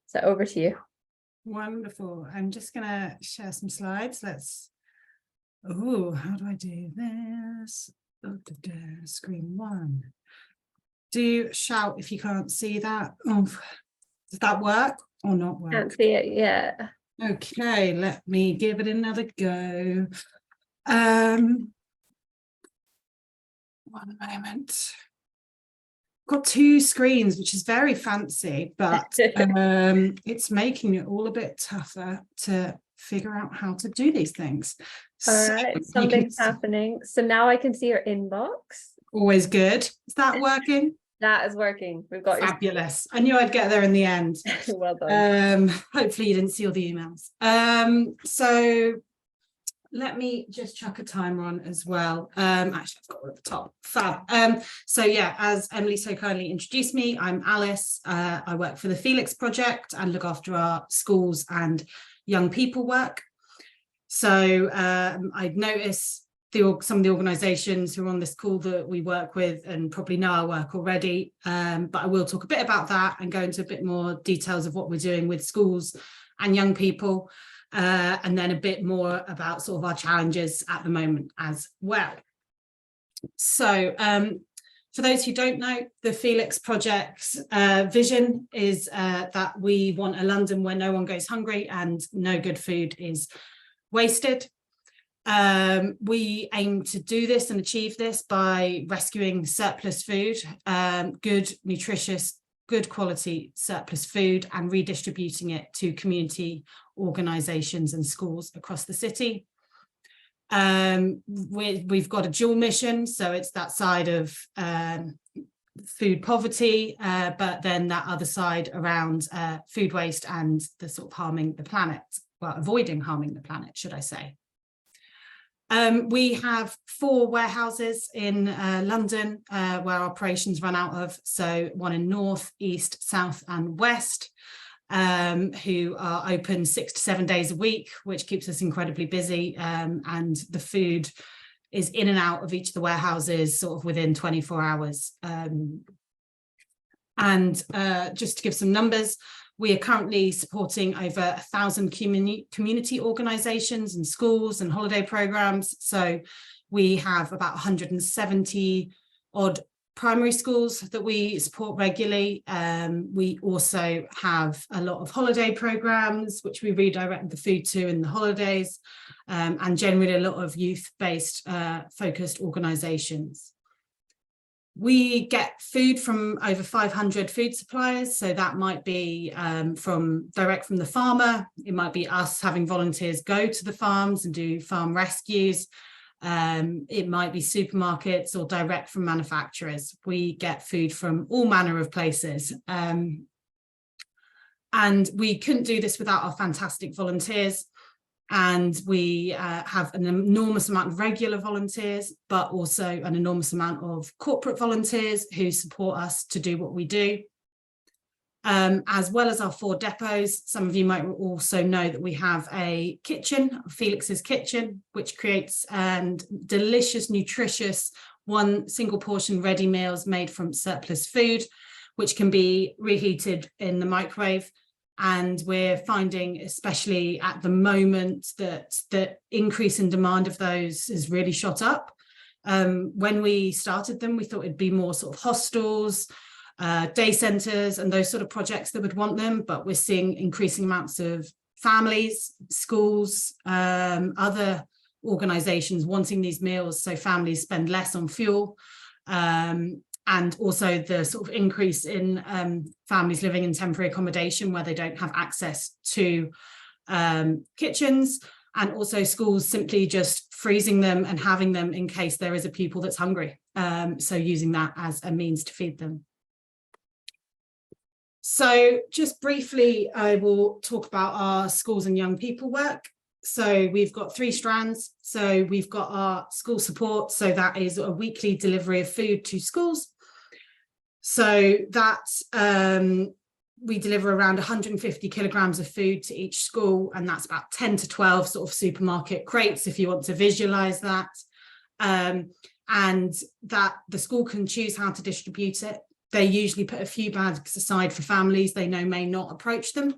So over to you. Wonderful. I'm just going to share some slides. Oh, how do I do this? Screen one. Do shout if you can't see that. Oh, does that work or not work? Can't see it yet. Okay, let me give it another go. One moment. Got two screens, which is very fancy, but it's making it all a bit tougher to figure out how to do these things. All right, something's happening. So now I can see your inbox. Always good. Is that working? That is working. We've got fabulous. I knew I'd get there in the end. Well done. Hopefully you didn't see all the emails. So let me just chuck a timer on as well. Actually, I've got one at the top. Fab. So yeah, as Emily so kindly introduced me, I'm Alice. I work for the Felix Project and look after our schools and young people work. So I'd noticed some of the organisations who are on this call that we work with and probably know our work already, but I will talk a bit about that and go into a bit more details of what we're doing with schools and young people. And then a bit more about sort of our challenges at the moment as well. So for those who don't know, the Felix Project's vision is that we want a London where no one goes hungry and no good food is wasted. We aim to do this and achieve this by rescuing surplus food, good, nutritious, good quality surplus food, and redistributing it to community organisations and schools across the city. We've got a dual mission, so it's that side of food poverty, but then that other side around food waste and the sort of harming the planet, well, avoiding harming the planet, should I say. We have 4 warehouses in London where our operations run out of, so one in North, East, South and West, who are open 6 to 7 days a week, which keeps us incredibly busy, and the food is in and out of each of the warehouses sort of within 24 hours. Just to give some numbers, we are currently supporting over 1,000 community organisations and schools and holiday programmes. So we have about 170 odd primary schools that we support regularly. We also have a lot of holiday programmes, which we redirect the food to in the holidays, and generally a lot of youth-based focused organisations. We get food from over 500 food suppliers, so that might be direct from the farmer. It might be us having volunteers go to the farms and do farm rescues. It might be supermarkets or direct from manufacturers. We get food from all manner of places. And we couldn't do this without our fantastic volunteers. And we have an enormous amount of regular volunteers, but also an enormous amount of corporate volunteers who support us to do what we do. As well as our 4 depots, some of you might also know that we have a kitchen, Felix's Kitchen, which creates delicious, nutritious, one single portion ready meals made from surplus food, which can be reheated in the microwave. And we're finding, especially at the moment, that the increase in demand of those has really shot up. When we started them, we thought it'd be more sort of hostels, day centres and those sort of projects that would want them, but we're seeing increasing amounts of families, schools, other organisations wanting these meals so families spend less on fuel. And also the sort of increase in families living in temporary accommodation where they don't have access to kitchens, and also schools simply just freezing them and having them in case there is a pupil that's hungry. So using that as a means to feed them. So just briefly, I will talk about our schools and young people work. So we've got 3 strands. So we've got our school support. So that is a weekly delivery of food to schools. So that's, we deliver around 150 kilograms of food to each school, and that's about 10 to 12 sort of supermarket crates, if you want to visualize that. And that the school can choose how to distribute it. They usually put a few bags aside for families they know may not approach them.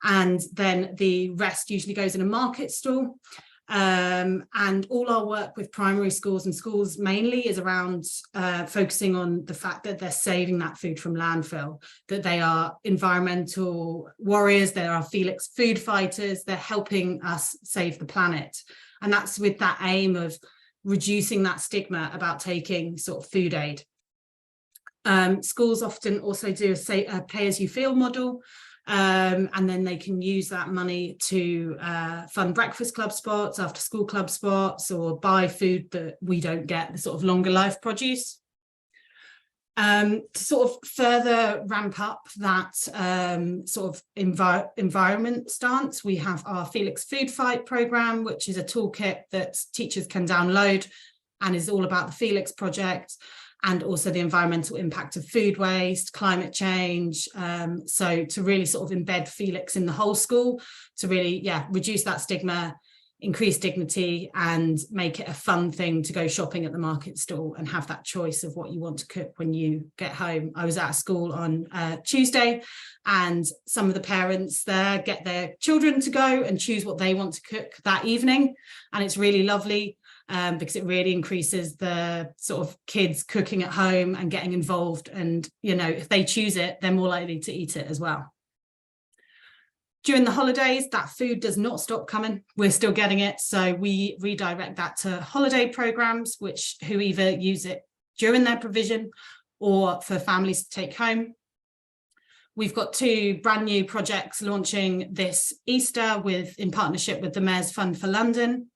And then the rest usually goes in a market stall. And all our work with primary schools and schools mainly is around focusing on the fact that they're saving that food from landfill, that they are environmental warriors, they are Felix food fighters, they're helping us save the planet. And that's with that aim of reducing that stigma about taking sort of food aid. Schools often also do a pay-as-you-feel model, and then they can use that money to fund breakfast club spots, after school club spots, or buy food that we don't get, the sort of longer life produce. To sort of further ramp up that sort of environment stance, we have our Felix Food Fight programme, which is a toolkit that teachers can download and is all about the Felix project, and also the environmental impact of food waste, climate change. So to really sort of embed Felix in the whole school, to really, reduce that stigma, increase dignity, and make it a fun thing to go shopping at the market stall and have that choice of what you want to cook when you get home. I was at a school on Tuesday, and some of the parents there get their children to go and choose what they want to cook that evening. And it's really lovely. Because it really increases the sort of kids cooking at home and getting involved. And, you know, if they choose it, they're more likely to eat it as well. During the holidays, that food does not stop coming. We're still getting it. So we redirect that to holiday programs, who either use it during their provision or for families to take home. We've got 2 brand new projects launching this Easter in partnership with the Mayor's Fund for London.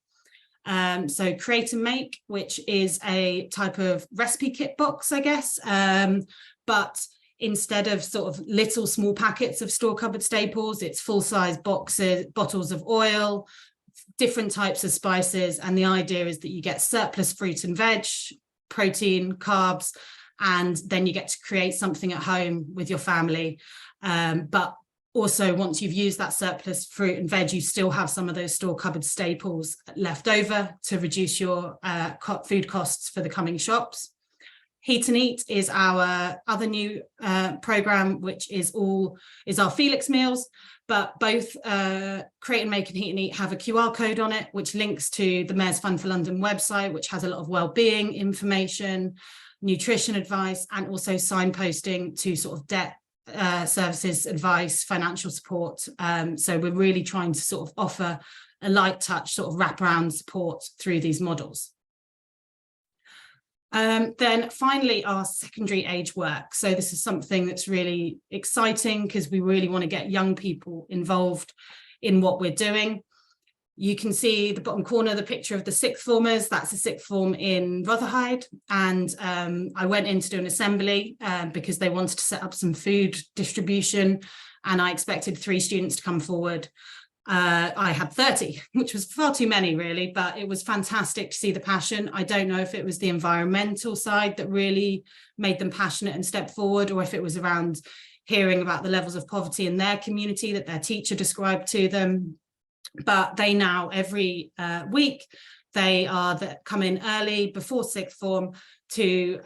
So Create and Make, which is a type of recipe kit box, I guess, but instead of sort of little small packets of store cupboard staples, it's full-size boxes, bottles of oil, different types of spices. And the idea is that you get surplus fruit and veg, protein, carbs, and then you get to create something at home with your family. But also, once you've used that surplus fruit and veg, you still have some of those store cupboard staples left over to reduce your food costs for the coming shops. Heat and Eat is our other new programme, which is our Felix meals, but both Create and Make and Heat and Eat have a QR code on it, which links to the Mayor's Fund for London website, which has a lot of wellbeing information, nutrition advice, and also signposting to sort of debt services, advice, financial support. So we're really trying to sort of offer a light touch sort of wraparound support through these models. Then finally, our secondary age work. So this is something that's really exciting because we really want to get young people involved in what we're doing. You can see the bottom corner, the picture of the sixth formers. That's a sixth form in Rotherhithe. And I went in to do an assembly because they wanted to set up some food distribution. And I expected 3 students to come forward. I had 30, which was far too many, really, but it was fantastic to see the passion. I don't know if it was the environmental side that really made them passionate and step forward, or if it was around hearing about the levels of poverty in their community that their teacher described to them. But they now, every week, they come in early before sixth form to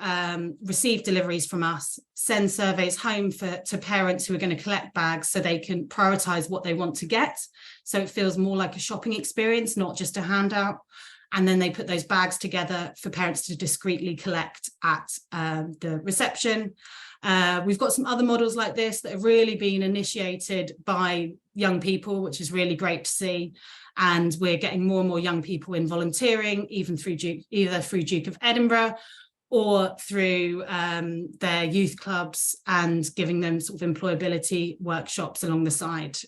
receive deliveries from us, send surveys home to parents who are going to collect bags so they can prioritise what they want to get. So it feels more like a shopping experience, not just a handout. And then they put those bags together for parents to discreetly collect at the reception. We've got some other models like this that have really been initiated by young people, which is really great to see. And we're getting more and more young people in volunteering, either through Duke of Edinburgh or through their youth clubs, and giving them sort of employability workshops along the side.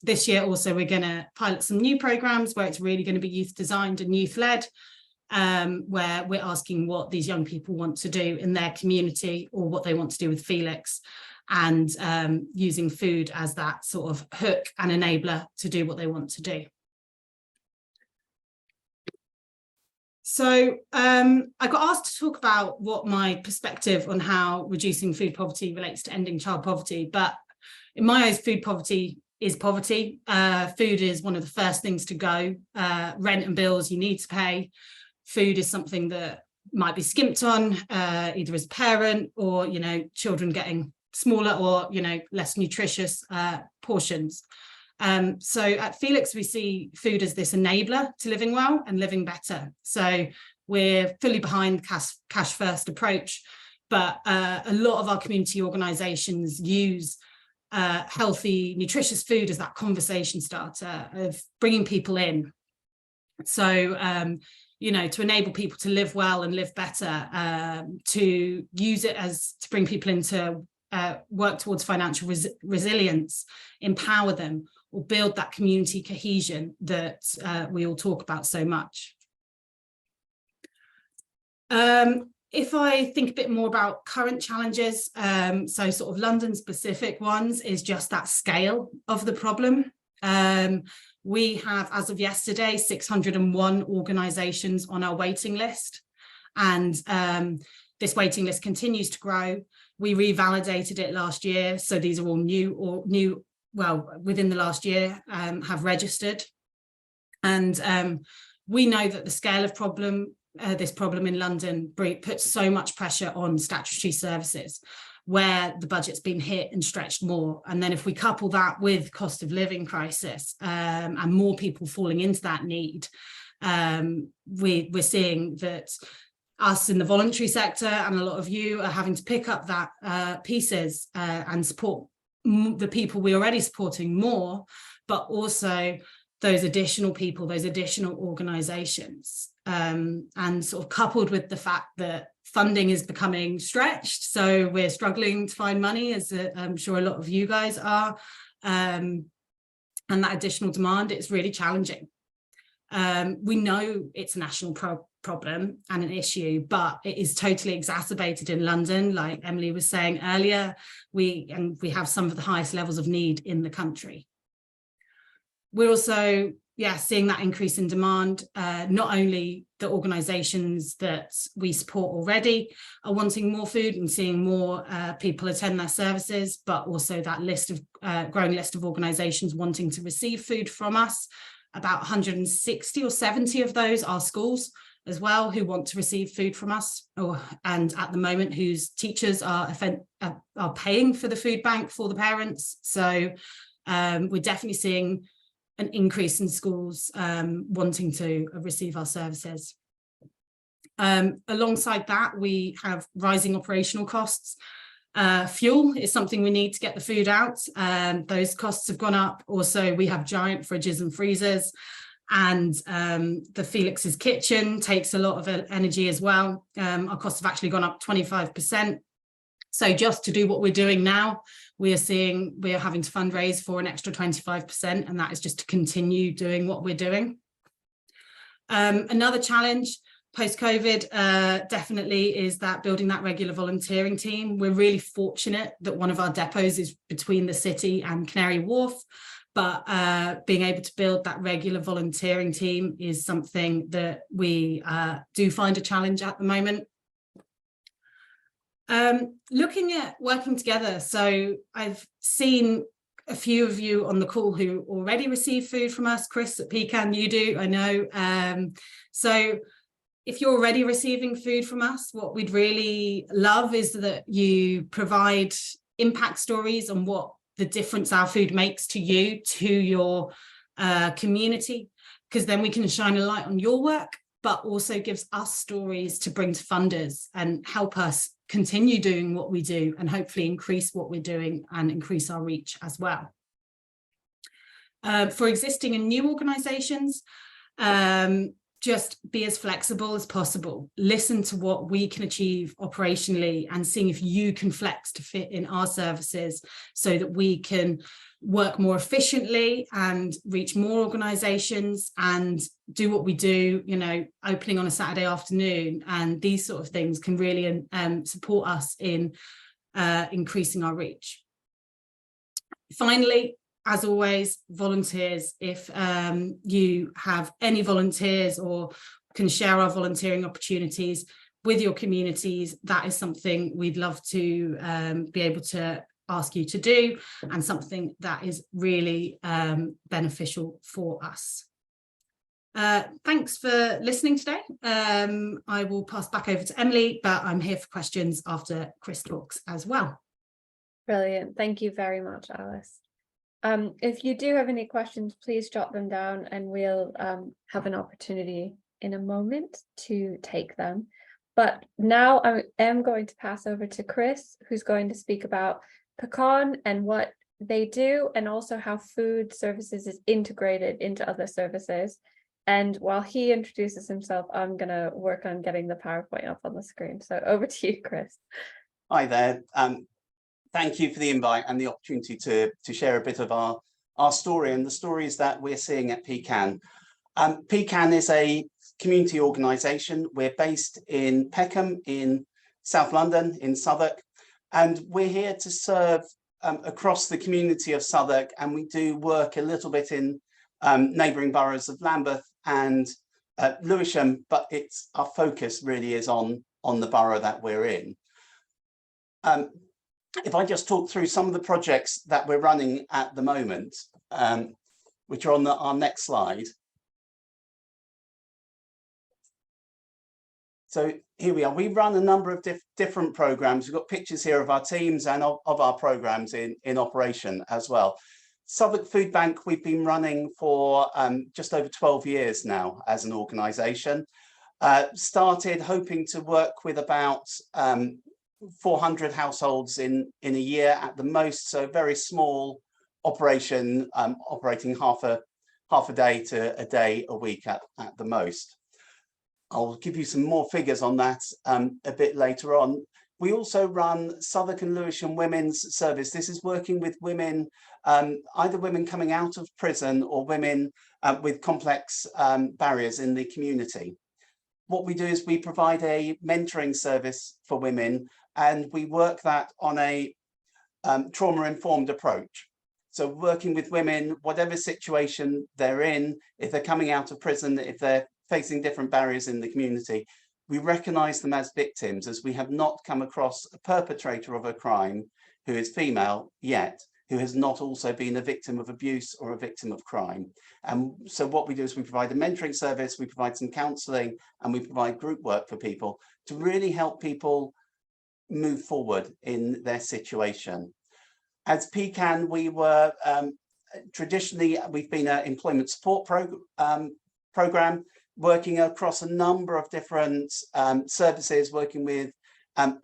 This year also, we're going to pilot some new programs where it's really going to be youth designed and youth led, where we're asking what these young people want to do in their community or what they want to do with Felix, and using food as that sort of hook and enabler to do what they want to do. So I got asked to talk about what my perspective on how reducing food poverty relates to ending child poverty, but in my eyes, food poverty is poverty. Food is one of the first things to go. Rent and bills you need to pay. Food is something that might be skimped on, either as a parent or, you know, children getting smaller or, you know, less nutritious portions. So at Felix, we see food as this enabler to living well and living better. So we're fully behind cash first approach, but a lot of our community organisations use healthy, nutritious food as that conversation starter of bringing people in. So, you know, to enable people to live well and live better, to use it as to bring people into work towards financial resilience, empower them, or build that community cohesion that we all talk about so much. If I think a bit more about current challenges, so sort of London specific ones is just that scale of the problem. We have, as of yesterday, 601 organisations on our waiting list, and this waiting list continues to grow. We revalidated it last year, so these are all new, well, within the last year, have registered. And we know that the scale of this problem in London puts so much pressure on statutory services, where the budget's been hit and stretched more. And then if we couple that with cost of living crisis and more people falling into that need, we're seeing that us in the voluntary sector and a lot of you are having to pick up that pieces and support the people we're already supporting more, but also those additional people, those additional organisations, and sort of coupled with the fact that funding is becoming stretched. So we're struggling to find money, as I'm sure a lot of you guys are, and that additional demand, it's really challenging. We know it's a national problem and an issue, but it is totally exacerbated in London. Like Emily was saying earlier, we have some of the highest levels of need in the country. We're also, seeing that increase in demand. Not only the organisations that we support already are wanting more food and seeing more people attend their services, but also that growing list of organisations wanting to receive food from us. About 160 or 70 of those are schools as well who want to receive food from us, and at the moment whose teachers are paying for the food bank for the parents. So we're definitely seeing an increase in schools wanting to receive our services. Alongside that, we have rising operational costs. Fuel is something we need to get the food out. Those costs have gone up. Also, we have giant fridges and freezers, and the Felix's kitchen takes a lot of energy as well. Our costs have actually gone up 25%. So just to do what we're doing now, we are having to fundraise for an extra 25%, and that is just to continue doing what we're doing. Another challenge post-COVID definitely is that building that regular volunteering team. We're really fortunate that one of our depots is between the city and Canary Wharf, but being able to build that regular volunteering team is something that we do find a challenge at the moment. Looking at working together, so I've seen a few of you on the call who already receive food from us. Chris at Pecan, you do, I know. So if you're already receiving food from us, what we'd really love is that you provide impact stories on what the difference our food makes to you, to your community, because then we can shine a light on your work, but also gives us stories to bring to funders and help us continue doing what we do and hopefully increase what we're doing and increase our reach as well. For existing and new organisations, just be as flexible as possible. Listen to what we can achieve operationally and seeing if you can flex to fit in our services so that we can work more efficiently and reach more organisations and do what we do, you know, opening on a Saturday afternoon, and these sort of things can really support us in increasing our reach. Finally, as always, volunteers. If you have any volunteers or can share our volunteering opportunities with your communities, that is something we'd love to be able to ask you to do, and something that is really beneficial for us. Thanks for listening today. I will pass back over to Emily, but I'm here for questions after Chris talks as well. Brilliant. Thank you very much, Alice. If you do have any questions, please jot them down and we'll have an opportunity in a moment to take them. But now I am going to pass over to Chris, who's going to speak about Pecan and what they do, and also how food services is integrated into other services. And while he introduces himself, I'm going to work on getting the PowerPoint up on the screen. So over to you, Chris. Hi there. Thank you for the invite and the opportunity to share a bit of our story and the stories that we're seeing at Pecan. Pecan is a community organisation. We're based in Peckham in South London in Southwark, and we're here to serve across the community of Southwark, and we do work a little bit in neighbouring boroughs of Lambeth and Lewisham, but our focus really is on the borough that we're in. If I just talk through some of the projects that we're running at the moment, which are on our next slide. So here we are. We run a number of different programs. We've got pictures here of our teams and of our programs in operation as well. Southwark Food Bank, we've been running for just over 12 years now as an organisation. Started hoping to work with about 400 households in a year at the most, so very small operation, operating half a day to a day a week at the most. I'll give you some more figures on that a bit later on. We also run Southwark and Lewisham Women's Service. This is working with women, either women coming out of prison or women with complex barriers in the community. What we do is we provide a mentoring service for women, and we work that on a trauma-informed approach. So working with women, whatever situation they're in, if they're coming out of prison, if they're facing different barriers in the community, we recognise them as victims, as we have not come across a perpetrator of a crime who is female yet, who has not also been a victim of abuse or a victim of crime. And so what we do is we provide a mentoring service, we provide some counselling, and we provide group work for people to really help people move forward in their situation. As Pecan, we were traditionally, we've been an employment support program, working across a number of different services, working with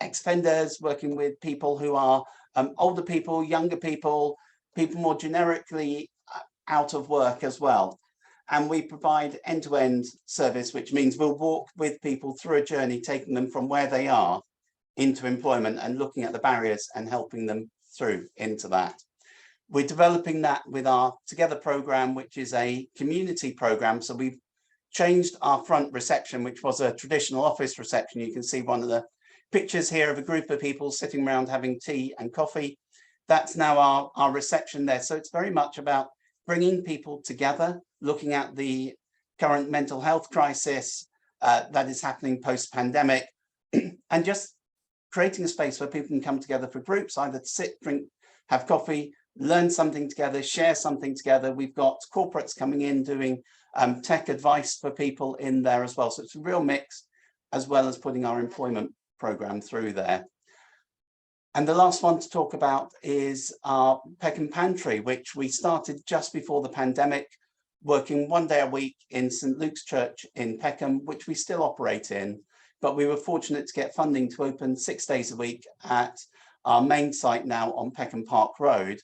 ex-offenders, working with people who are older people, younger people, people more generically out of work as well. And we provide end-to-end service, which means we'll walk with people through a journey, taking them from where they are into employment and looking at the barriers and helping them through into that. We're developing that with our Together programme, which is a community programme. So we've changed our front reception, which was a traditional office reception. You can see one of the pictures here of a group of people sitting around having tea and coffee. That's now our reception there. So it's very much about bringing people together, looking at the current mental health crisis that is happening post-pandemic, and just creating a space where people can come together for groups, either to sit, drink, have coffee, learn something together, share something together. We've got corporates coming in doing tech advice for people in there as well. So it's a real mix, as well as putting our employment programme through there. And the last one to talk about is our Peckham Pantry, which we started just before the pandemic, working one day a week in St Luke's Church in Peckham, which we still operate in. But we were fortunate to get funding to open 6 days a week at our main site now on Peckham Park Road.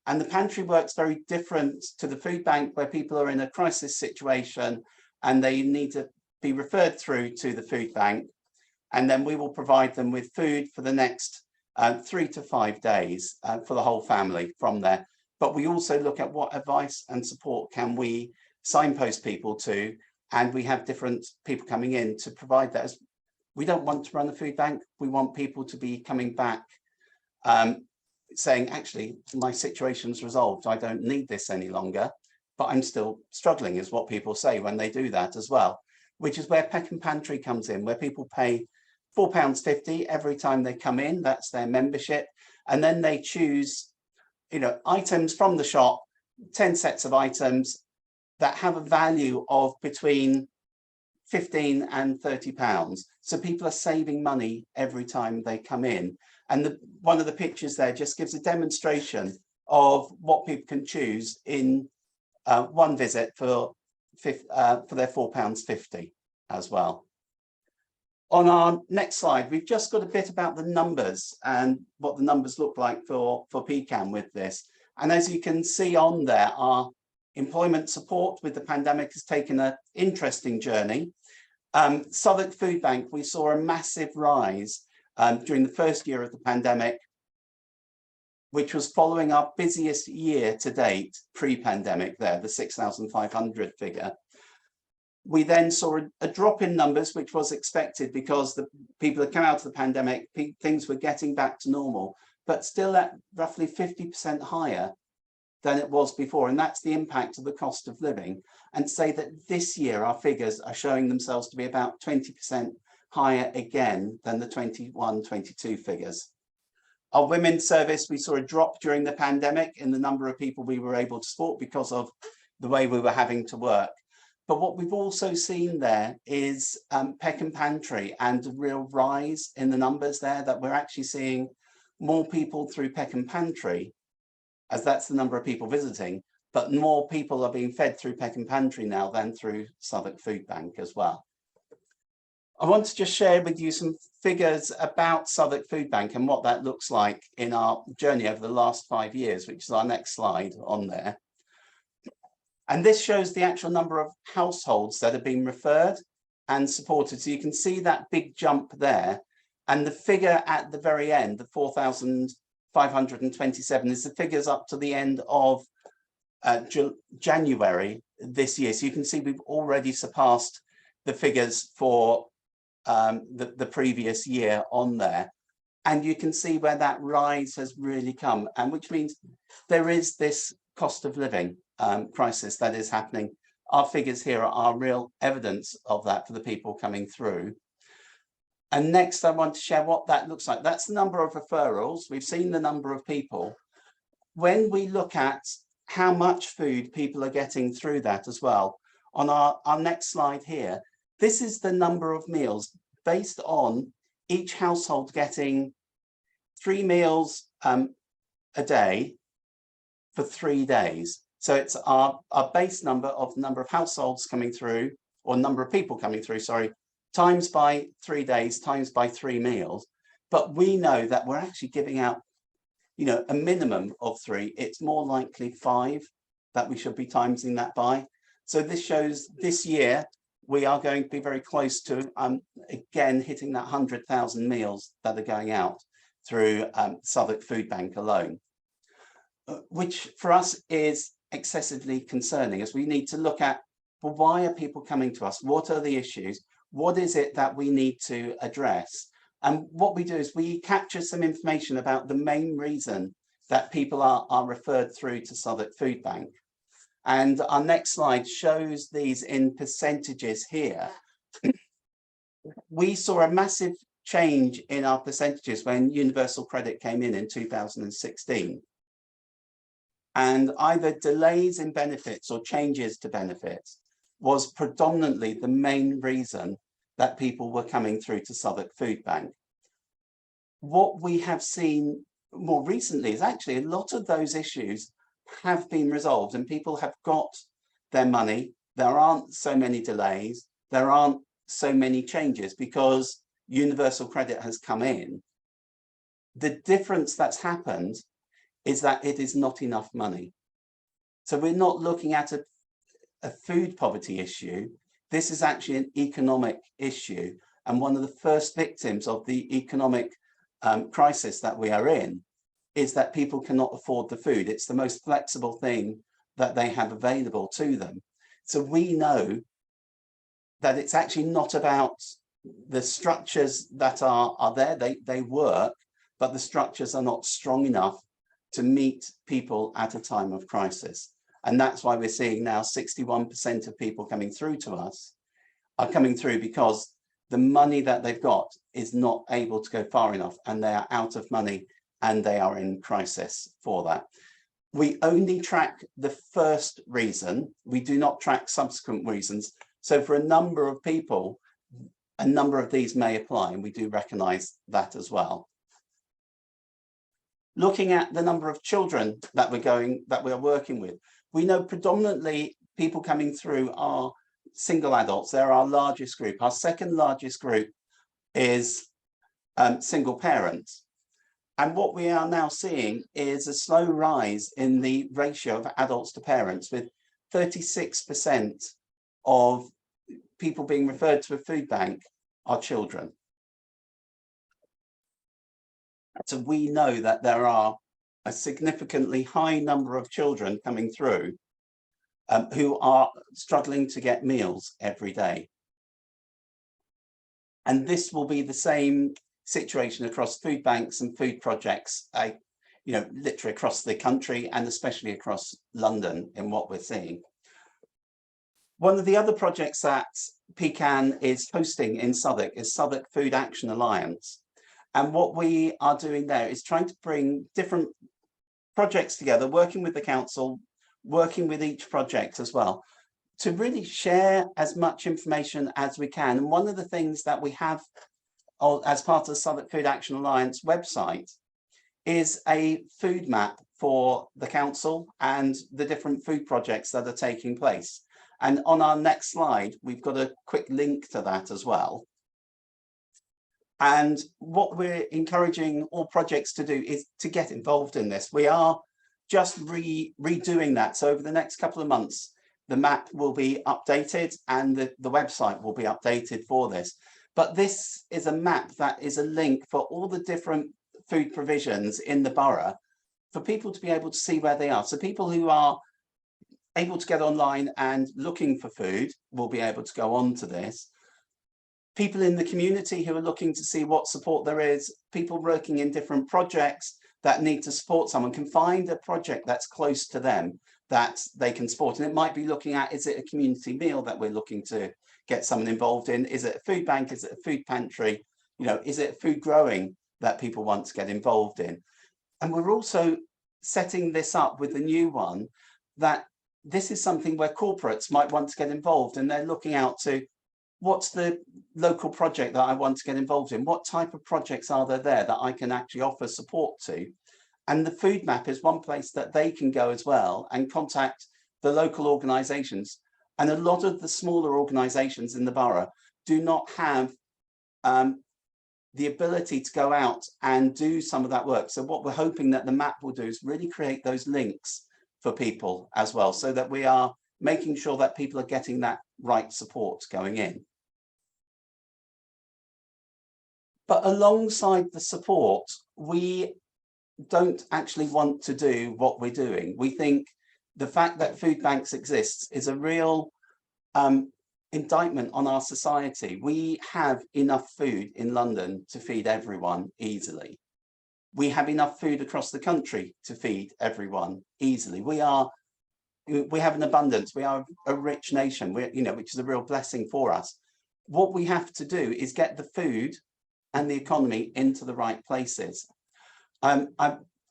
And the pantry works very different to the food bank, where people are in a crisis situation and they need to be referred through to the food bank. And then we will provide them with food for the next 3 to 5 days for the whole family from there. But we also look at what advice and support can we signpost people to, and we have different people coming in to provide that. We don't want to run a food bank. We want people to be coming back saying, actually, my situation's resolved. I don't need this any longer, but I'm still struggling, is what people say when they do that as well, which is where Peckham Pantry comes in, where people pay £4.50 every time they come in. That's their membership. And then they choose, items from the shop, 10 sets of items. that have a value of between 15 and 30 pounds. So people are saving money every time they come in. And one of the pictures there just gives a demonstration of what people can choose in one visit for their £4.50 as well. On our next slide, we've just got a bit about the numbers and what the numbers look like for PCAN with this. And as you can see on there, our employment support with the pandemic has taken an interesting journey. Southwark Food Bank, we saw a massive rise during the first year of the pandemic, which was following our busiest year to date pre-pandemic there, the 6,500 figure. We then saw a drop in numbers, which was expected because the people had come out of the pandemic, things were getting back to normal, but still at roughly 50% higher than it was before. And that's the impact of the cost of living. And say that this year, our figures are showing themselves to be about 20% higher again than the 21-22 figures. Our women's service, we saw a drop during the pandemic in the number of people we were able to support because of the way we were having to work. But what we've also seen there is Peckham Pantry and a real rise in the numbers there, that we're actually seeing more people through Peckham Pantry, as that's the number of people visiting, but more people are being fed through Peckham Pantry now than through Southwark Food Bank as well. I want to just share with you some figures about Southwark Food Bank and what that looks like in our journey over the last 5 years, which is our next slide on there. And this shows the actual number of households that have been referred and supported. So you can see that big jump there. And the figure at the very end, the 4,527, is the figures up to the end of January this year. So you can see we've already surpassed the figures for the previous year on there. And you can see where that rise has really come, and which means there is this cost of living crisis that is happening. Our figures here are real evidence of that for the people coming through. And next, I want to share what that looks like. That's the number of referrals. We've seen the number of people. When we look at how much food people are getting through that as well, on our next slide here, this is the number of meals based on each household getting 3 meals a day for 3 days. So it's our base number of number of households coming through, or number of people coming through, sorry, times by 3 days, times by 3 meals. But we know that we're actually giving out, you know, a minimum of 3. It's more likely 5 that we should be timesing that by. So this shows this year we are going to be very close to, again, hitting that 100,000 meals that are going out through Southwark Food Bank alone, which for us is excessively concerning, as we need to look at, well, why are people coming to us? What are the issues? What is it that we need to address? And what we do is we capture some information about the main reason that people are referred through to Southwark Food Bank. And our next slide shows these in percentages here. We saw a massive change in our percentages when Universal Credit came in 2016. And either delays in benefits or changes to benefits was predominantly the main reason that people were coming through to Southwark Food Bank. What we have seen more recently is actually a lot of those issues have been resolved and people have got their money. There aren't so many delays. There aren't so many changes because Universal Credit has come in. The difference that's happened is that it is not enough money. So we're not looking at a food poverty issue. This is actually an economic issue. And one of the first victims of the economic crisis that we are in is that people cannot afford the food. It's the most flexible thing that they have available to them. So we know that it's actually not about the structures that are there. They work, but the structures are not strong enough to meet people at a time of crisis. And that's why we're seeing now 61% of people coming through to us are coming through because the money that they've got is not able to go far enough and they are out of money and they are in crisis for that. We only track the first reason. We do not track subsequent reasons. So for a number of people, a number of these may apply, and we do recognise that as well. Looking at the number of children that we're working with, we know predominantly people coming through are single adults. They're our largest group. Our second largest group is single parents. And what we are now seeing is a slow rise in the ratio of adults to parents, with 36% of people being referred to a food bank are children. So we know that there are a significantly high number of children coming through who are struggling to get meals every day. And this will be the same situation across food banks and food projects, literally across the country and especially across London in what we're seeing. One of the other projects that Pecan is hosting in Southwark is Southwark Food Action Alliance. And what we are doing there is trying to bring different projects together, working with the council, working with each project as well, to really share as much information as we can. And one of the things that we have as part of the Southwark Food Action Alliance website is a food map for the council and the different food projects that are taking place. And on our next slide, we've got a quick link to that as well. And what we're encouraging all projects to do is to get involved in this. We are just redoing that. So over the next couple of months, the map will be updated and the website will be updated for this. But this is a map that is a link for all the different food provisions in the borough for people to be able to see where they are. So people who are able to get online and looking for food will be able to go on to this. People in the community who are looking to see what support there is, people working in different projects that need to support someone can find a project that's close to them that they can support. And it might be looking at, is it a community meal that we're looking to get someone involved in? Is it a food bank? Is it a food pantry? Is it food growing that people want to get involved in? And we're also setting this up with a new one, that this is something where corporates might want to get involved, and they're looking out to, what's the local project that I want to get involved in? What type of projects are there that I can actually offer support to? And the food map is one place that they can go as well and contact the local organisations. And a lot of the smaller organisations in the borough do not have the ability to go out and do some of that work. So what we're hoping that the map will do is really create those links for people as well, so that we are making sure that people are getting that right support going in. But alongside the support, we don't actually want to do what we're doing. We think the fact that food banks exist is a real indictment on our society. We have enough food in London to feed everyone easily. We have enough food across the country to feed everyone easily. We have an abundance. We are a rich nation, which is a real blessing for us. What we have to do is get the food and the economy into the right places. I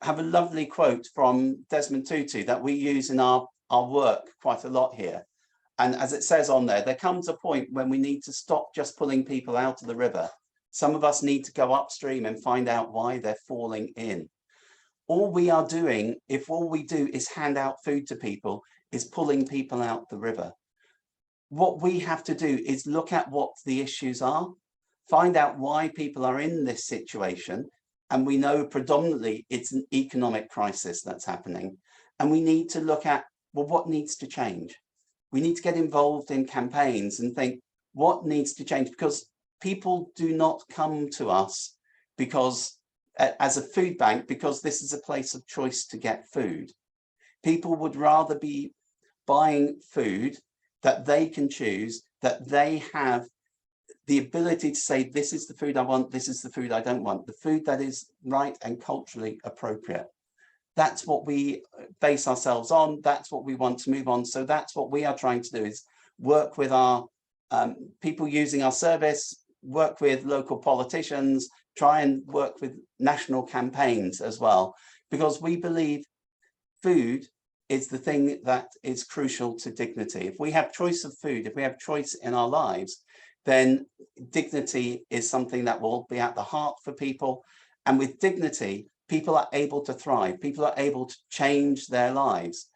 have a lovely quote from Desmond Tutu that we use in our work quite a lot here. And as it says on there comes a point when we need to stop just pulling people out of the river. Some of us need to go upstream and find out why they're falling in. All we are doing, if all we do is hand out food to people, is pulling people out the river. What we have to do is look at what the issues are, find out why people are in this situation. And we know predominantly it's an economic crisis that's happening. And we need to look at, well, what needs to change? We need to get involved in campaigns and think, what needs to change? Because people do not come to us because as a food bank, because this is a place of choice to get food. People would rather be buying food that they can choose, that they have the ability to say, this is the food I want, this is the food I don't want, the food that is right and culturally appropriate. That's what we base ourselves on. That's what we want to move on. So that's what we are trying to do, is work with our people using our service, work with local politicians, try and work with national campaigns as well, because we believe food is the thing that is crucial to dignity. If we have choice of food, if we have choice in our lives, then dignity is something that will be at the heart for people. And with dignity, people are able to thrive. People are able to change their lives.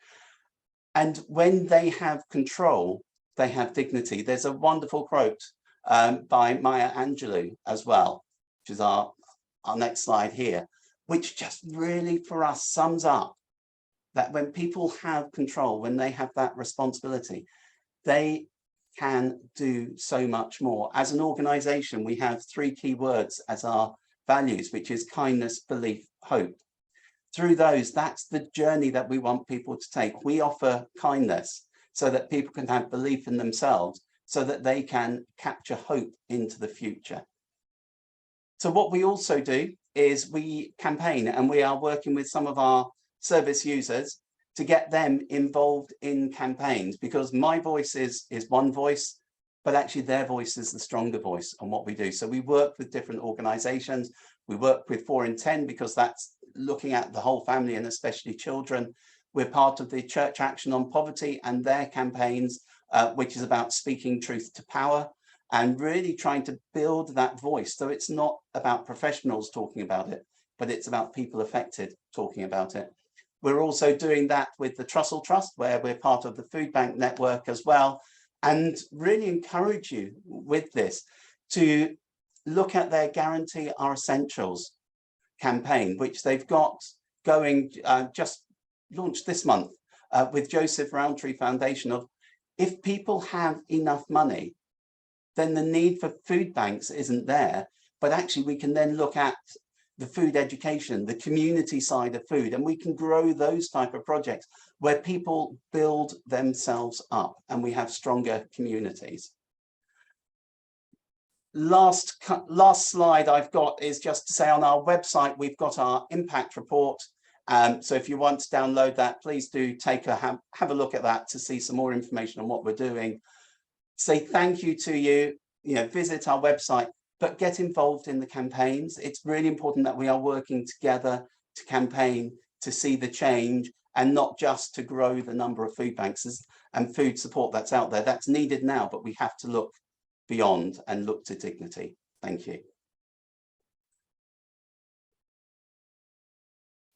And when they have control, they have dignity. There's a wonderful quote by Maya Angelou as well, which is our next slide here, which just really for us sums up that when people have control, when they have that responsibility, they can do so much more. As an organization, we have 3 key words as our values, which is kindness, belief, hope. Through those, that's the journey that we want people to take. We offer kindness so that people can have belief in themselves, so that they can capture hope into the future. So what we also do is we campaign, and we are working with some of our service users to get them involved in campaigns, because my voice is one voice, but actually their voice is the stronger voice on what we do. So we work with different organizations. We work with 4 in 10 because that's looking at the whole family and especially children. We're part of the Church Action on Poverty and their campaigns, which is about speaking truth to power and really trying to build that voice. So it's not about professionals talking about it, but it's about people affected talking about it. We're also doing that with the Trussell Trust, where we're part of the Food Bank network as well, and really encourage you with this to look at their Guarantee Our Essentials campaign, which they've got going, just launched this month with Joseph Rowntree Foundation, of if people have enough money, then the need for food banks isn't there, but actually we can then look at the food education, the community side of food, and we can grow those type of projects where people build themselves up and we have stronger communities. Last slide I've got is just to say on our website, we've got our impact report. So if you want to download that, please do take have a look at that to see some more information on what we're doing. Say thank you to you, visit our website, but get involved in the campaigns. It's really important that we are working together to campaign, to see the change, and not just to grow the number of food banks and food support that's out there. That's needed now, but we have to look beyond and look to dignity. Thank you.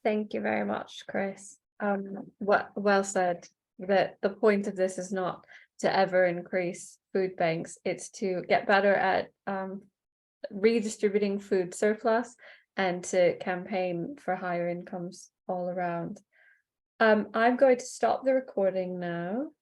Thank you very much, Chris. Well said. That the point of this is not to ever increase food banks, it's to get better at redistributing food surplus and to campaign for higher incomes all around. I'm going to stop the recording now.